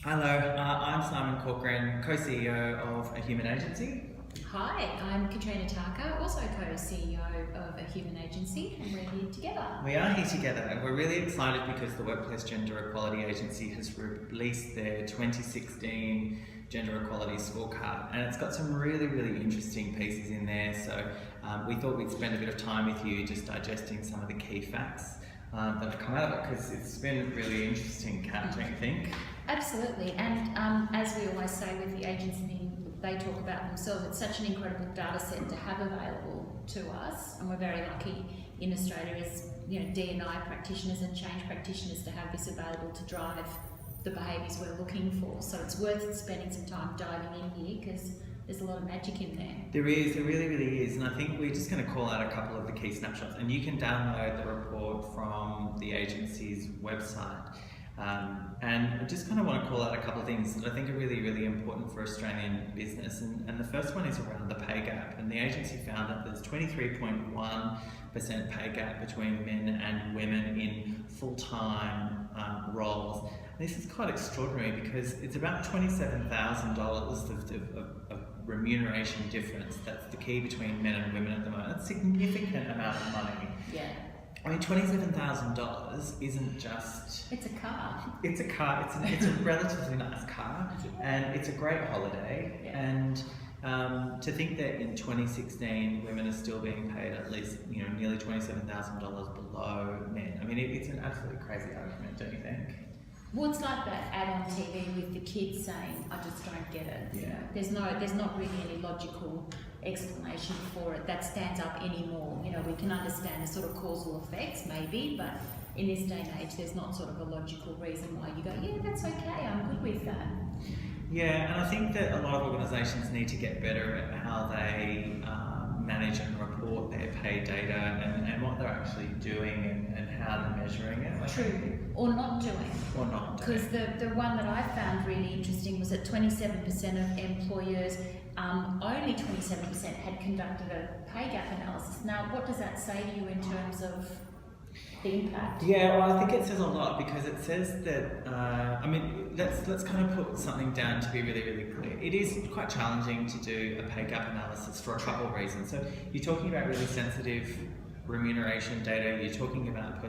Hello, I'm Simon Corcoran, co-CEO of A Human Agency. Hi, I'm Katrina Tarka, also co-CEO of A Human Agency, and we're here together. We are here together and we're really excited because the Workplace Gender Equality Agency has released their 2016 Gender Equality Scorecard, and it's got some really interesting pieces in there, so we thought we'd spend a bit of time with you just digesting some of the key facts that have come out of it, because it's been really interesting, Kat, don't you think? Absolutely, and as we always say with the agency, they talk about themselves, it's such an incredible data set to have available to us, and we're very lucky in Australia as D&I practitioners and change practitioners to have this available to drive the behaviours we're looking for. So it's worth spending some time diving in here because there's a lot of magic in there. There really is, and I think we're just going to call out a couple of the key snapshots, and you can download the report from the agency's website. And I just kind of want to call out a couple of things that I think are really important for Australian business, and the first one is around the pay gap, and the agency found that there's 23.1% pay gap between men and women in full-time roles. And this is quite extraordinary because it's about $27,000 of remuneration difference. That's the key between men and women at the moment. That's a significant amount of money. Yeah. I mean, $27,000 isn't just... It's a car. It's a car. It's a relatively nice car, and it's a great holiday. Yeah. And to think that in 2016 women are still being paid at least nearly $27,000 below men. I mean, it's an absolutely crazy argument, don't you think? Well, it's like that ad on TV with the kids saying, "I just don't get it." Yeah. There's not really any logical explanation for it that stands up anymore. We can understand the sort of causal effects maybe, but in this day and age, there's not sort of a logical reason why you go, "Yeah, that's okay. I'm good with that." Yeah, and I think that a lot of organisations need to get better at how they manage and report their pay data and what they're actually doing and how they're measuring it. True, or not doing. Or not doing. Because the one that I found really interesting was that 27% of employers, only 27% had conducted a pay gap analysis. Now, what does that say to you in terms of the impact? Yeah, well, I think it says a lot because it says that, let's kind of put something down to be really clear. It is quite challenging to do a pay gap analysis for a couple of reasons. So you're talking about really sensitive remuneration data, you're talking about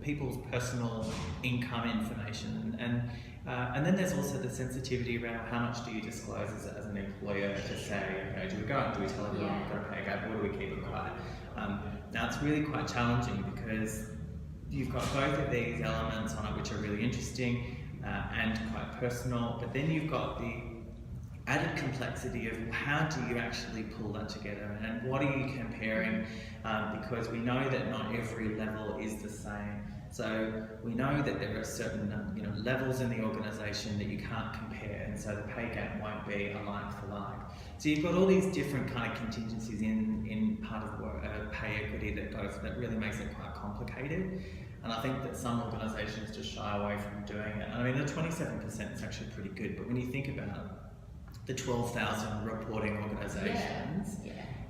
people's personal income information, and then there's also the sensitivity around how much do you disclose as an employer to say, do we go out and do we tell everyone we've got a pay gap, or do we keep it quiet? Now it's really quite challenging because you've got both of these elements on it which are really interesting and quite personal, but then you've got the added complexity of how do you actually pull that together and what are you comparing, because we know that not every level is the same. So we know that there are certain levels in the organisation that you can't compare, and so the pay gap won't be a like for like. So you've got all these different kind of contingencies in part of pay equity that really makes it quite complicated. And I think that some organisations just shy away from doing it. I mean, the 27% is actually pretty good, but when you think about the 12,000 reporting organisations,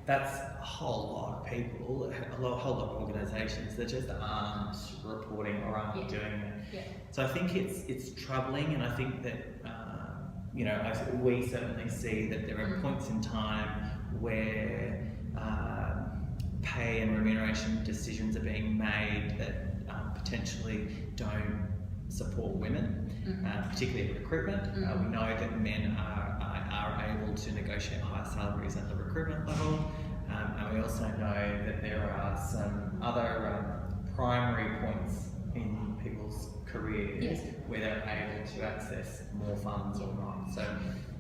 that's a whole lot of people, a whole lot of organisations that just aren't reporting or aren't doing it. Yeah. So I think it's troubling, and I think that we certainly see that there are points in time where pay and remuneration decisions are being made that potentially don't support women, particularly in recruitment. We know that men are able to negotiate higher salaries at the recruitment level, and we also know that there are some other primary points in people's careers where they're able to access more funds or not. So,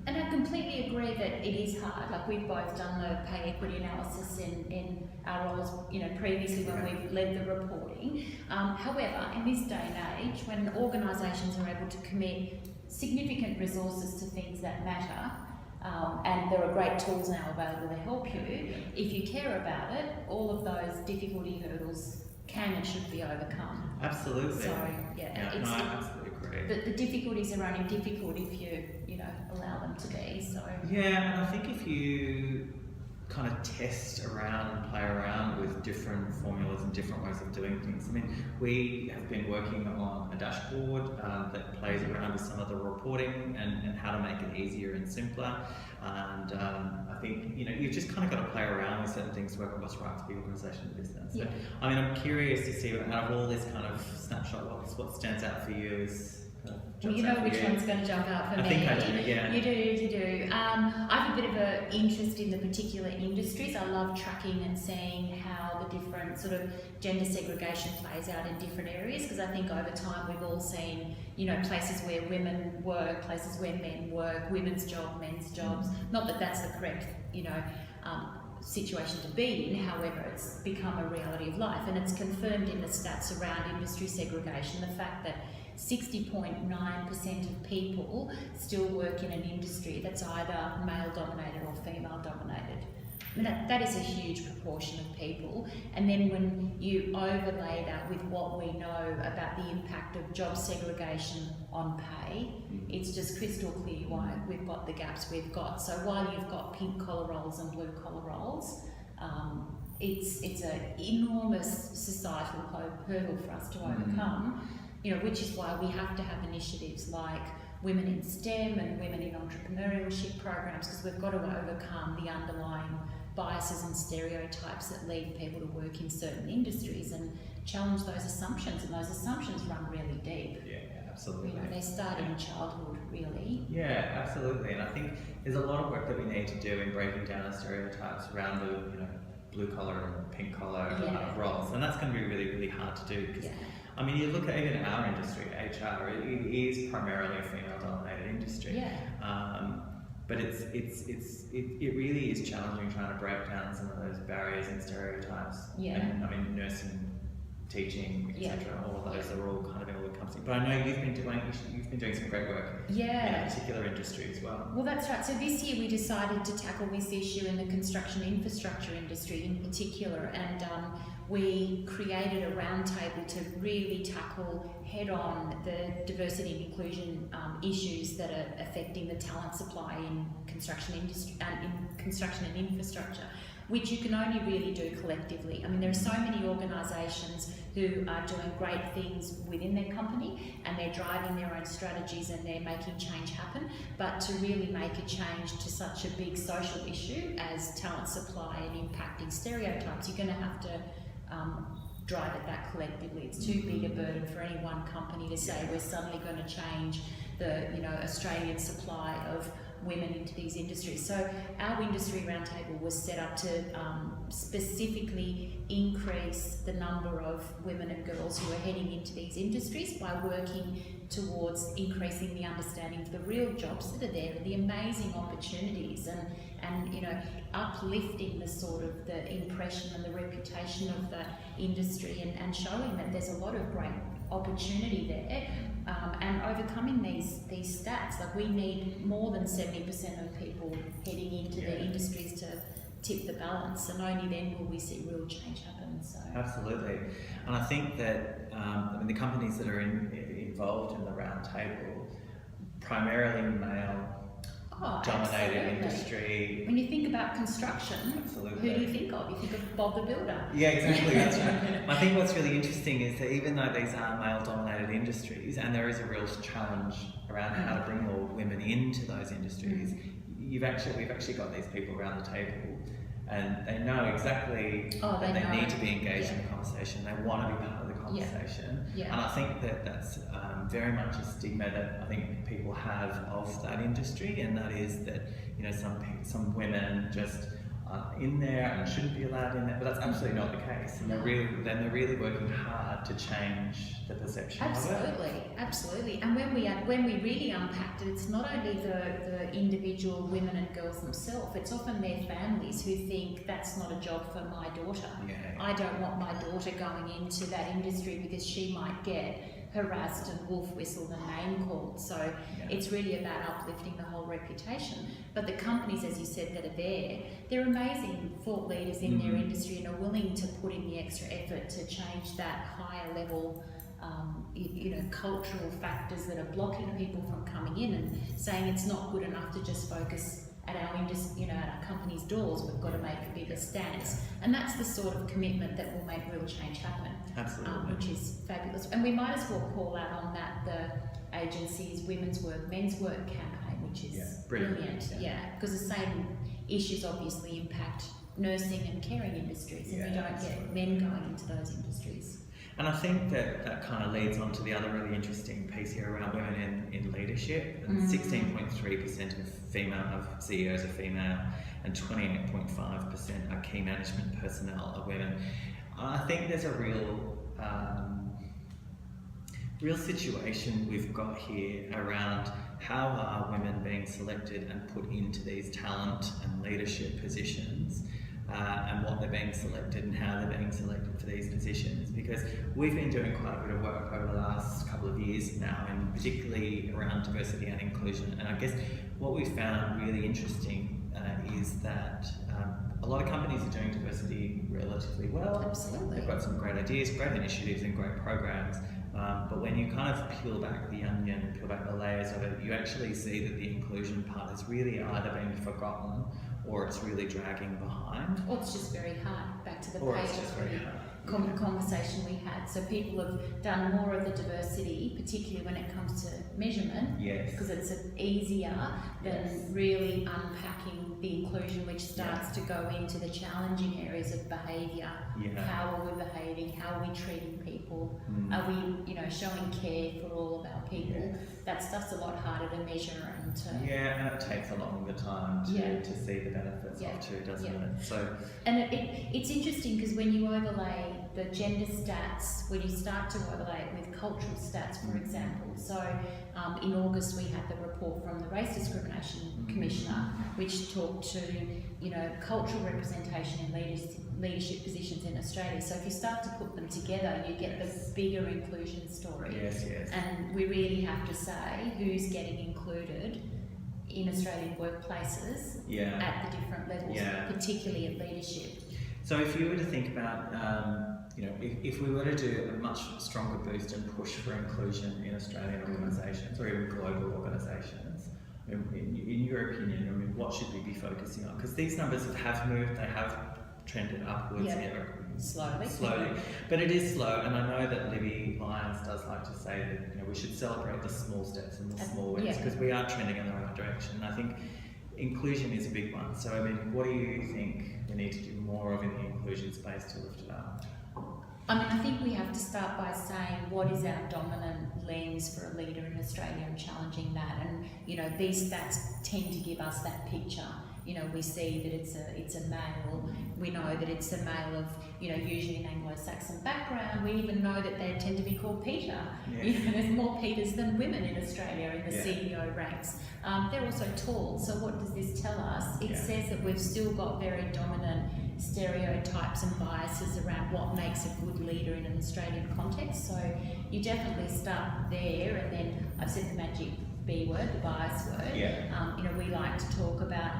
and I completely agree that it is hard. Like, we've both done the pay equity analysis in our roles, previously when we've led the reporting. However, in this day and age, when organisations are able to commit significant resources to things that matter, and there are great tools now available to help you, if you care about it, all of those difficulty hurdles can and should be overcome. Absolutely. So, I absolutely agree. The difficulties are only difficult if you allow them to be. So yeah, and I think if you kind of test around and play around with different formulas and different ways of doing things. I mean, we have been working on a dashboard that plays around with some of the reporting and how to make it easier and simpler. And I think, you know, you've just kind of got to play around with certain things to work on what's right for the organisation and business. So, I mean, I'm curious to see, out of all this kind of snapshot, what stands out for you as well, you know which one's going to jump out for me. I think I do, yeah. You do. I have a bit of an interest in the particular industries. I love tracking and seeing how the different sort of gender segregation plays out in different areas, because I think over time we've all seen, you know, places where women work, places where men work, women's job, men's jobs. Not that that's the correct, you know, situation to be in, however it's become a reality of life, and it's confirmed in the stats around industry segregation, the fact that 60.9% of people still work in an industry that's either male dominated or female dominated. I mean, that is a huge proportion of people. And then when you overlay that with what we know about the impact of job segregation on pay, it's just crystal clear why we've got the gaps we've got. So while you've got pink collar roles and blue collar roles, it's an enormous societal hurdle for us to overcome. You know, which is why we have to have initiatives like women in STEM and women in entrepreneurship programs, because we've got to overcome the underlying biases and stereotypes that lead people to work in certain industries and challenge those assumptions. And those assumptions run really deep. Yeah, absolutely. You know, they start in childhood, really. Yeah, absolutely. And I think there's a lot of work that we need to do in breaking down the stereotypes around the, you know, blue collar and pink collar kind of roles, and that's going to be really, really hard to do, because I mean, you look at even our industry, HR, it is primarily a female-dominated industry. But it really is challenging trying to break down some of those barriers and stereotypes. And, I mean, nursing, teaching, etc. All of those are all kind of all-encompassing. But I know you've been doing some great work in a particular industry as well. Well, that's right. So this year we decided to tackle this issue in the construction infrastructure industry in particular, and we created a roundtable to really tackle head-on the diversity and inclusion issues that are affecting the talent supply in construction industry and in construction and infrastructure, which you can only really do collectively. I mean, there are so many organisations who are doing great things within their company, and they're driving their own strategies and they're making change happen, but to really make a change to such a big social issue as talent supply and impacting stereotypes, you're going to have to drive at that collectively. It's too big a burden for any one company to say we're suddenly going to change the, you know, Australian supply of women into these industries. So our industry roundtable was set up to specifically increase the number of women and girls who are heading into these industries by working towards increasing the understanding of the real jobs that are there and the amazing opportunities, and you know, uplifting the sort of the impression and the reputation of the industry, and showing that there's a lot of great opportunity there, and overcoming these stats. Like, we need more than 70% of people heading into the industries to tip the balance, and only then will we see real change happen. So absolutely. And I think that I mean, the companies that are involved in the roundtable, primarily male dominated industry. When you think about construction, who do you think of? You think of Bob the Builder. Yeah, exactly, that's right. I think what's really interesting is that even though these are male-dominated industries, and there is a real challenge around how to bring more women into those industries, we've actually got these people around the table, and they know exactly that they need to be engaged in the conversation. They want to be part of the conversation, and I think that that's very much a stigma that I think people have of that industry, and that is that, you know, some women just aren't in there and shouldn't be allowed in there, but that's absolutely not the case. And they're really working hard to change the perception of it. Absolutely. And when we really unpacked it, it's not only the individual women and girls themselves, it's often their families who think that's not a job for my daughter. I don't want my daughter going into that industry because she might get harassed and wolf whistled and name called. So it's really about uplifting the whole reputation. But the companies, as you said, that are there, they're amazing thought leaders in their industry and are willing to put in the extra effort to change that higher level, you know, cultural factors that are blocking people from coming in, and saying it's not good enough to just focus at our at our company's doors, we've got to make a bigger stance. And that's the sort of commitment that will make real change happen. Absolutely. Which is fabulous. And we might as well call out on that the agency's Women's Work, Men's Work campaign, which is brilliant. Because the same issues obviously impact nursing and caring industries, and we don't get men going into those industries. And I think that kind of leads on to the other really interesting piece here around women in leadership. 16.3% of CEOs are female, and 28.5% are key management personnel are women. I think there's a real situation we've got here around how are women being selected and put into these talent and leadership positions, and what they're being selected and how they're being selected for these positions, because we've been doing quite a bit of work over the last couple of years now, and particularly around diversity and inclusion. And I guess what we found really interesting is that a lot of companies are doing diversity relatively well. Absolutely. They've got some great ideas, great initiatives and great programs, but when you kind of peel back the onion, peel back the layers of it, you actually see that the inclusion part is really either being forgotten or it's really dragging behind. Or it's just very hard, back to the conversation we had. So people have done more of the diversity, particularly when it comes to measurement, because it's easier than really unpacking the inclusion, which starts to go into the challenging areas of behaviour. How are we behaving? How are we treating people? Are we, showing care for all of our people? That stuff's a lot harder to measure and to... and it takes a longer time to see the benefits of too, doesn't it? So, and it's interesting because when you overlay the gender stats, when you start to overlay it with cultural stats, for example. So in August we had the report from the Race Discrimination Commissioner, which talked to cultural representation in leadership positions in Australia. So if you start to put them together, you get the bigger inclusion story. And we really have to say who's getting included in Australian workplaces at the different levels, particularly at leadership. So if you were to think about, if we were to do a much stronger boost and push for inclusion in Australian organisations or even global organisations, in your opinion, what should we be focusing on? Because these numbers have moved, they have trended upwards. Slowly, but it is slow, and I know that Libby Lyons does like to say that we should celebrate the small steps and the small wins, because we are trending in the right direction. And I think inclusion is a big one. So what do you think we need to do more of in the inclusion space to lift it up? I think we have to start by saying what is our dominant lens for a leader in Australia and challenging that. And these stats tend to give us that picture. We see that it's a male. We know that it's a male of usually an Anglo-Saxon background. We even know that they tend to be called Peter. There's more Peters than women in Australia in the CEO ranks. They're also tall. So what does this tell us? It says that we've still got very dominant stereotypes and biases around what makes a good leader in an Australian context. So you definitely start there, and then I've said the magic B word, the bias word. We like to talk about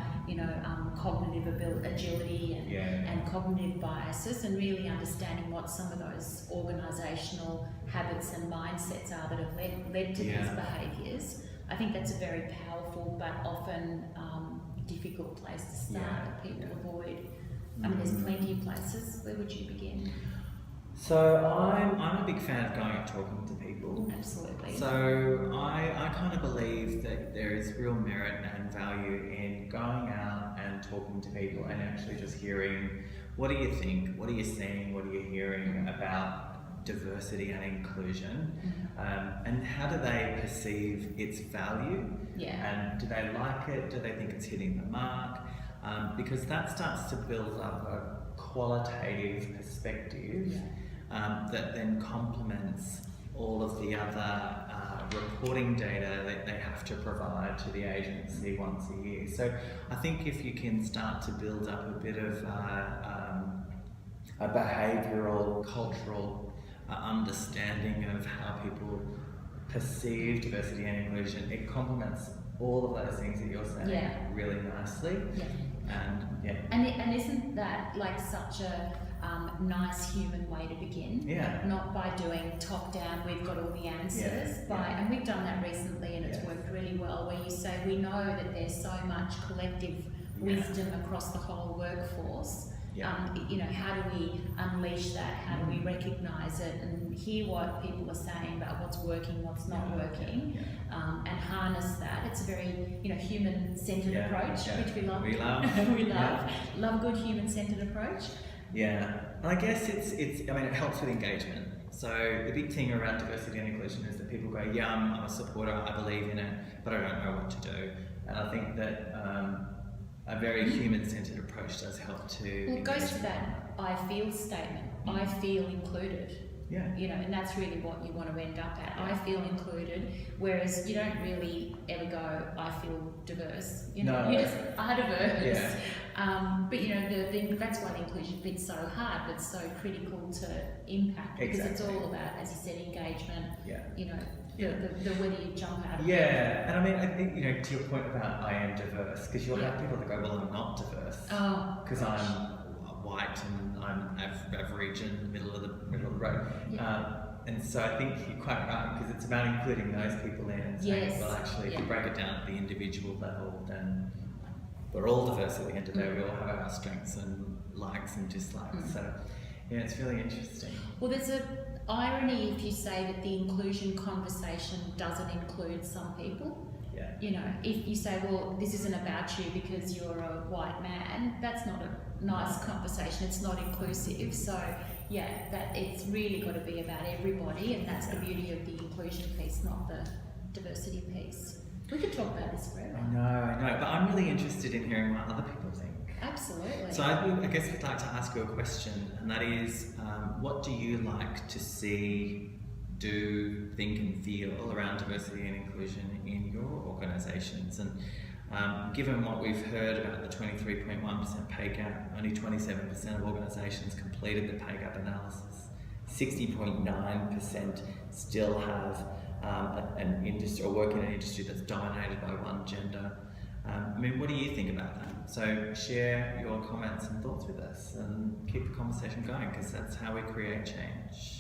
cognitive agility and cognitive biases, and really understanding what some of those organisational habits and mindsets are that have led to these behaviours. I think that's a very powerful but often difficult place to start that people avoid. There's plenty of places. Where would you begin? So I'm a big fan of going and talking to people. Absolutely. So I kind of believe that there is real merit and value in going out and talking to people and actually just hearing, what do you think? What are you seeing? What are you hearing about diversity and inclusion? And how do they perceive its value? And do they like it? Do they think it's hitting the mark? Because that starts to build up a qualitative perspective that then complements all of the other reporting data that they have to provide to the agency once a year. So I think if you can start to build up a bit of a behavioural, cultural understanding of how people perceive diversity and inclusion, it complements all of those things that you're saying really nicely. And isn't that like such a nice human way to begin? Not by doing top down, we've got all the answers, and we've done that recently and it's worked really well, where you say we know that there's so much collective wisdom across the whole workforce. You know, how do we unleash that? How do we recognise it and hear what people are saying about what's working, what's not working, and harness that? It's a very, you know, human-centred approach, which we love. We love good human-centred approach. And I guess it's. I mean, it helps with engagement. So the big thing around diversity and inclusion is that people go, I'm a supporter, I believe in it, but I don't know what to do. And I think that a very human-centred approach does help to. Well, it goes to that I feel statement. I feel included. You know, and that's really what you want to end up at. I feel included, whereas you don't really ever go, I feel diverse. You know, you just are diverse. But you know, that's why the inclusion bit's so hard, but so critical to impact, because it's all about, as you said, engagement. You know. The whether you jump out of and I mean, I think, you know, to your point about I am diverse, because you'll have people that go, well, I'm not diverse because I'm white and I'm average and middle of the road. And so I think you're quite right, because it's about including those people in and saying, well, actually, if you break it down at the individual level, then we're all diverse at the end of the day. We all have our strengths and likes and dislikes. So it's really interesting. Well, there's a irony if you say that the inclusion conversation doesn't include some people. You know, if you say, well, this isn't about you because you're a white man, that's not a nice conversation. It's not inclusive. So that it's really got to be about everybody, and that's the beauty of the inclusion piece, not the diversity piece. We could talk about this forever. I know, but I'm really interested in hearing what other people think. Absolutely. So I guess I'd like to ask you a question, and that is, what do you like to see, do, think and feel around diversity and inclusion in your organisations? And given what we've heard about the 23.1% pay gap, only 27% of organisations completed the pay gap analysis, 60.9% still have an industry or work in an industry that's dominated by one gender. I mean, what do you think about that? So share your comments and thoughts with us and keep the conversation going, because that's how we create change.